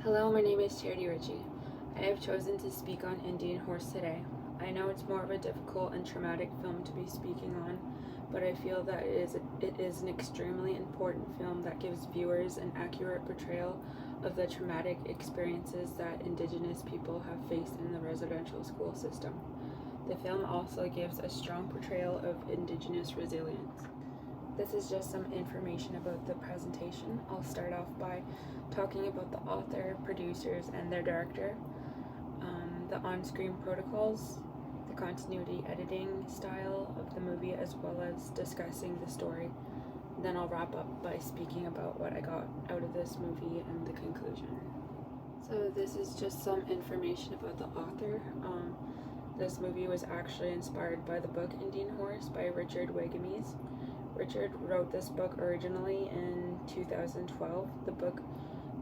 Hello, my name is Charity Ritchie. I have chosen to speak on Indian Horse today. I know it's more of a difficult and traumatic film to be speaking on, but I feel that it is an extremely important film that gives viewers an accurate portrayal of the traumatic experiences that Indigenous people have faced in the residential school system. The film also gives a strong portrayal of Indigenous resilience. This is just some information about the presentation. I'll start off by talking about the author, producers, and their director, the on-screen protocols, the continuity editing style of the movie, as well as discussing the story. Then I'll wrap up by speaking about what I got out of this movie and the conclusion. So this is just some information about the author. This movie was actually inspired by the book Indian Horse by Richard Wagamese. Richard wrote this book originally in 2012. The book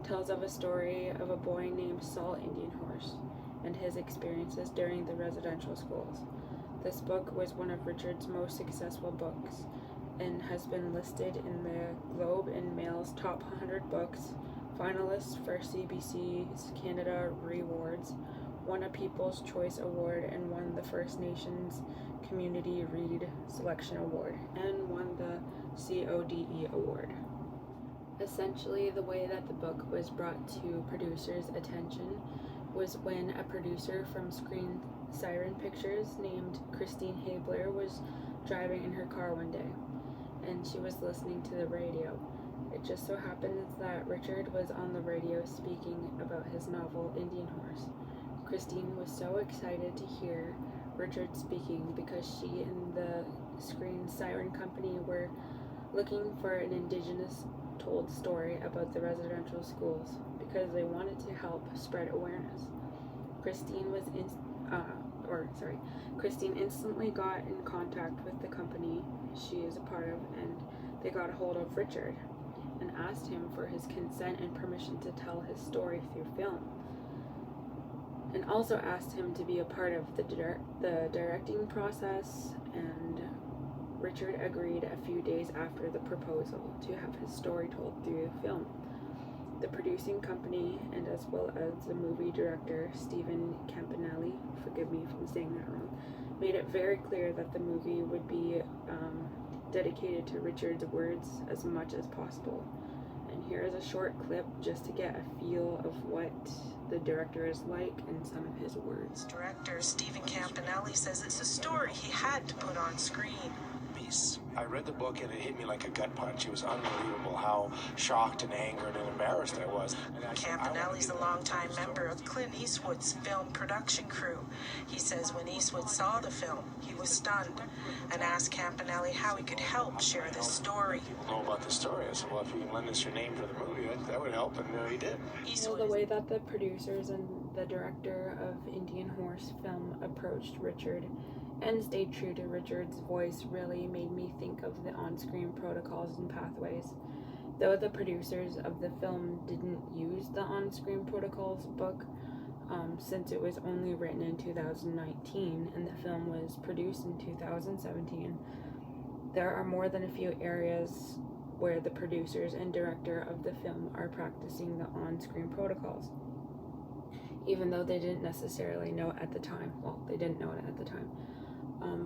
tells of a story of a boy named Saul Indian Horse and his experiences during the residential schools. This book was one of Richard's most successful books and has been listed in the Globe and Mail's top 100 books, finalist for CBC's Canada Rewards, won a People's Choice Award, and won the First Nations Community Read Selection Award, and won the CODE Award. Essentially, the way that the book was brought to producers' attention was when a producer from Screen Siren Pictures named Christine Habler was driving in her car one day, and she was listening to the radio. It just so happens that Richard was on the radio speaking about his novel Indian Horse. Christine was so excited to hear Richard speaking because she and the Screen Siren Company were looking for an Indigenous told story about the residential schools because they wanted to help spread awareness. Christine instantly got in contact with the company she is a part of, and they got a hold of Richard and asked him for his consent and permission to tell his story through film, and also asked him to be a part of the directing process, and Richard agreed a few days after the proposal to have his story told through film. The producing company, and as well as the movie director, Stephen Campanelli, forgive me if I'm saying that wrong, made it very clear that the movie would be dedicated to Richard's words as much as possible. And here is a short clip just to get a feel of what the director is like and some of his words. Director Stephen Campanelli says it's a story he had to put on screen. I read the book and it hit me like a gut punch. It was unbelievable how shocked and angered and embarrassed I was. Campanelli's a longtime member of Clint Eastwood's film production crew. He says when Eastwood saw the film, he was stunned and asked Campanelli how he could help share this story. People know about the story. I said, well, if you can lend us your name for the movie, that would help, and he did. So the way that the producers and the director of Indian Horse film approached Richard and stayed true to Richard's voice really made me think of the on-screen protocols and pathways. Though the producers of the film didn't use the on-screen protocols book, since it was only written in 2019 and the film was produced in 2017, there are more than a few areas where the producers and director of the film are practicing the on-screen protocols, even though they didn't necessarily know it at the time. Well, they didn't know it at the time.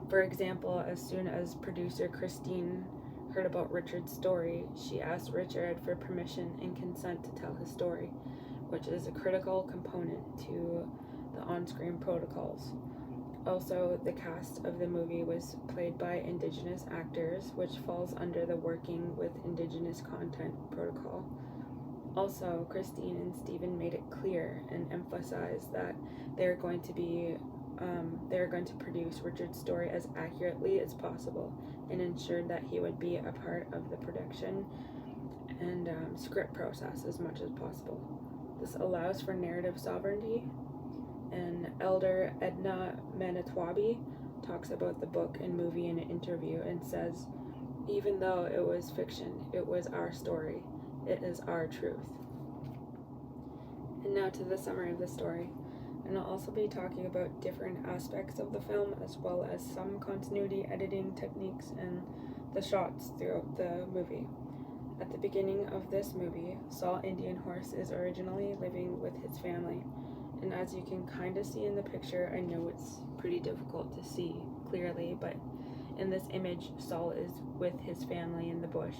For example, as soon as producer Christine heard about Richard's story, she asked Richard for permission and consent to tell his story, which is a critical component to the on-screen protocols. Also, the cast of the movie was played by Indigenous actors, which falls under the Working with Indigenous Content protocol. Also, Christine and Stephen made it clear and emphasized that they're going to produce Richard's story as accurately as possible and ensured that he would be a part of the production and script process as much as possible. This allows for narrative sovereignty, and Elder Edna Manitwabi talks about the book and movie in an interview and says, "Even though it was fiction, it was our story. It is our truth." And now to the summary of the story. And I'll also be talking about different aspects of the film as well as some continuity editing techniques and the shots throughout the movie. At the beginning of this movie, Saul Indian Horse is originally living with his family, and as you can kind of see in the picture, I know it's pretty difficult to see clearly, but in this image, Saul is with his family in the bush.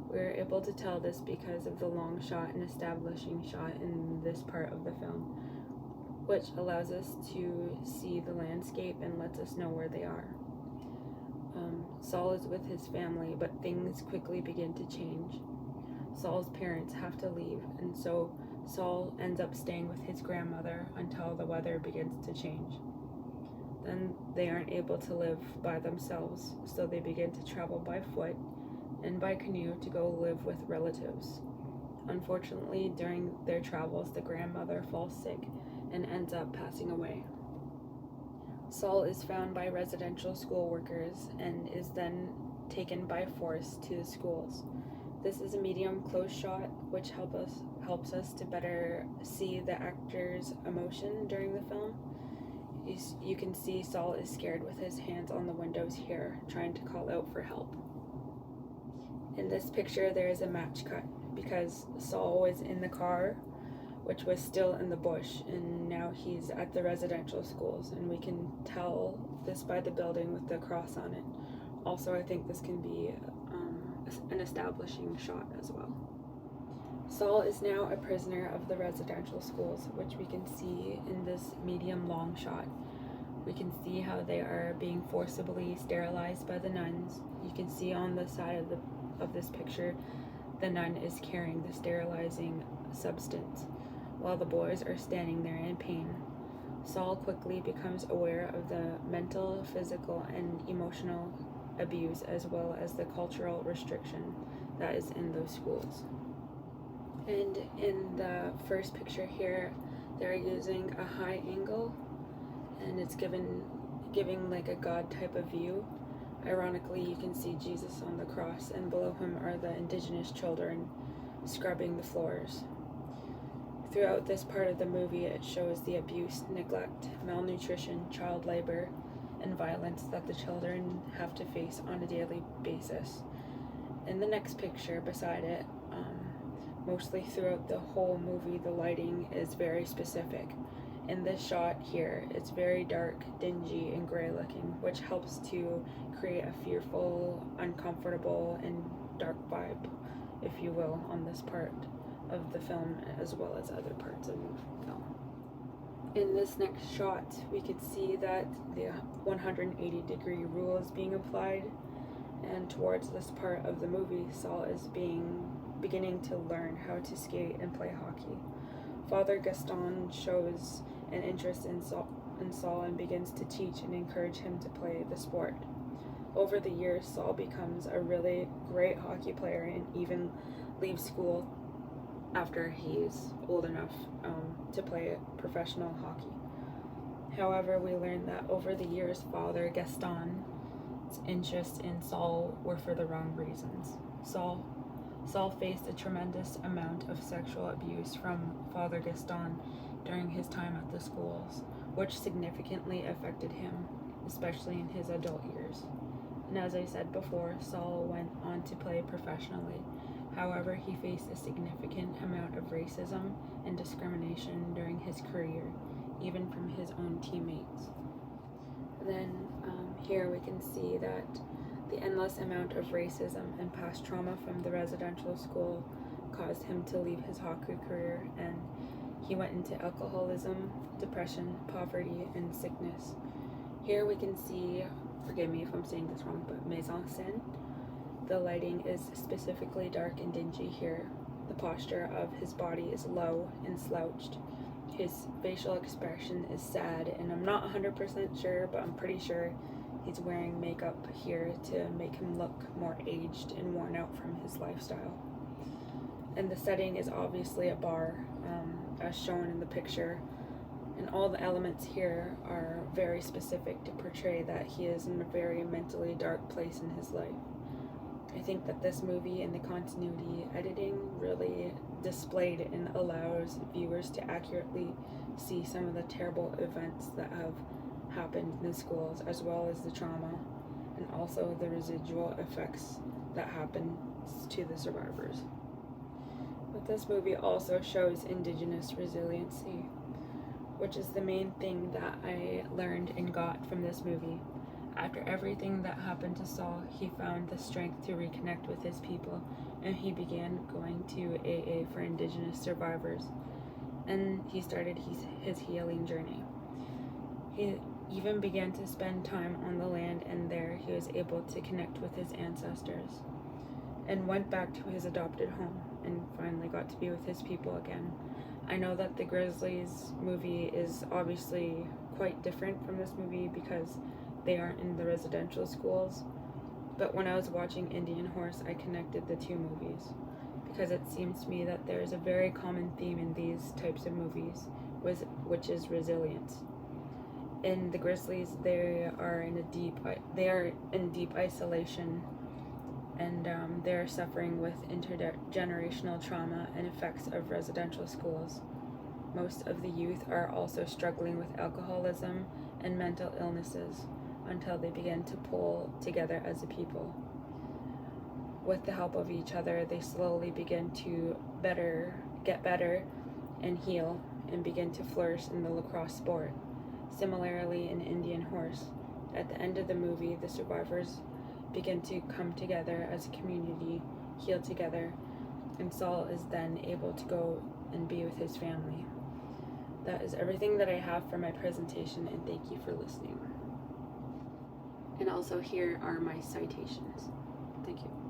We're able to tell this because of the long shot and establishing shot in this part of the film, which allows us to see the landscape and lets us know where they are. Saul is with his family, but things quickly begin to change. Saul's parents have to leave, and so Saul ends up staying with his grandmother until the weather begins to change. Then they aren't able to live by themselves, so they begin to travel by foot and by canoe to go live with relatives. Unfortunately, during their travels, the grandmother falls sick and ends up passing away. Saul is found by residential school workers and is then taken by force to the schools. This is a medium close shot, which helps us to better see the actor's emotion during the film. You can see Saul is scared with his hands on the windows here, trying to call out for help. In this picture, there is a match cut because Saul was in the car, which was still in the bush, and now he's at the residential schools, and we can tell this by the building with the cross on it. Also, I think this can be an establishing shot as well. Saul is now a prisoner of the residential schools, which we can see in this medium long shot. We can see how they are being forcibly sterilized by the nuns. You can see on the side of this picture, the nun is carrying the sterilizing substance, while the boys are standing there in pain. Saul quickly becomes aware of the mental, physical, and emotional abuse, as well as the cultural restriction that is in those schools. And in the first picture here, they're using a high angle, and it's giving like a God type of view. Ironically, you can see Jesus on the cross, and below him are the indigenous children scrubbing the floors. Throughout this part of the movie, it shows the abuse, neglect, malnutrition, child labor, and violence that the children have to face on a daily basis. In the next picture beside it, mostly throughout the whole movie, the lighting is very specific. In this shot here, it's very dark, dingy, and gray looking, which helps to create a fearful, uncomfortable, and dark vibe, if you will, on this part of the film as well as other parts of the film. In this next shot, we could see that the 180-degree rule is being applied, and towards this part of the movie, Saul is beginning to learn how to skate and play hockey. Father Gaston shows an interest in Saul and begins to teach and encourage him to play the sport. Over the years, Saul becomes a really great hockey player and even leaves school after he's old enough to play professional hockey. However, we learn that over the years, Father Gaston's interest in Saul were for the wrong reasons. Saul faced a tremendous amount of sexual abuse from Father Gaston during his time at the schools, which significantly affected him, especially in his adult years. And as I said before, Saul went on to play professionally. However, he faced a significant amount of racism and discrimination during his career, even from his own teammates. Then here we can see that the endless amount of racism and past trauma from the residential school caused him to leave his hockey career, and he went into alcoholism, depression, poverty, and sickness. Here we can see, forgive me if I'm saying this wrong, but mise en scène. The lighting is specifically dark and dingy here. The posture of his body is low and slouched. His facial expression is sad, and I'm not 100% sure, but I'm pretty sure he's wearing makeup here to make him look more aged and worn out from his lifestyle. And the setting is obviously a bar, as shown in the picture, and all the elements here are very specific to portray that he is in a very mentally dark place in his life. I think that this movie and the continuity editing really displayed and allows viewers to accurately see some of the terrible events that have happened in the schools, as well as the trauma and also the residual effects that happen to the survivors. But this movie also shows Indigenous resiliency, which is the main thing that I learned and got from this movie. After everything that happened to Saul, he found the strength to reconnect with his people, and he began going to AA for Indigenous survivors, and he started his healing journey. He even began to spend time on the land, and there he was able to connect with his ancestors, and went back to his adopted home, and finally got to be with his people again. I know that the Grizzlies movie is obviously quite different from this movie because they aren't in the residential schools, but when I was watching Indian Horse, I connected the two movies because it seems to me that there is a very common theme in these types of movies, which is resilience. In the Grizzlies, they are in deep isolation, and they are suffering with intergenerational trauma and effects of residential schools. Most of the youth are also struggling with alcoholism and mental illnesses until they begin to pull together as a people. With the help of each other, they slowly begin to get better and heal and begin to flourish in the lacrosse sport. Similarly, in Indian Horse, at the end of the movie, the survivors begin to come together as a community, heal together, and Saul is then able to go and be with his family. That is everything that I have for my presentation, and thank you for listening. And also here are my citations. Thank you.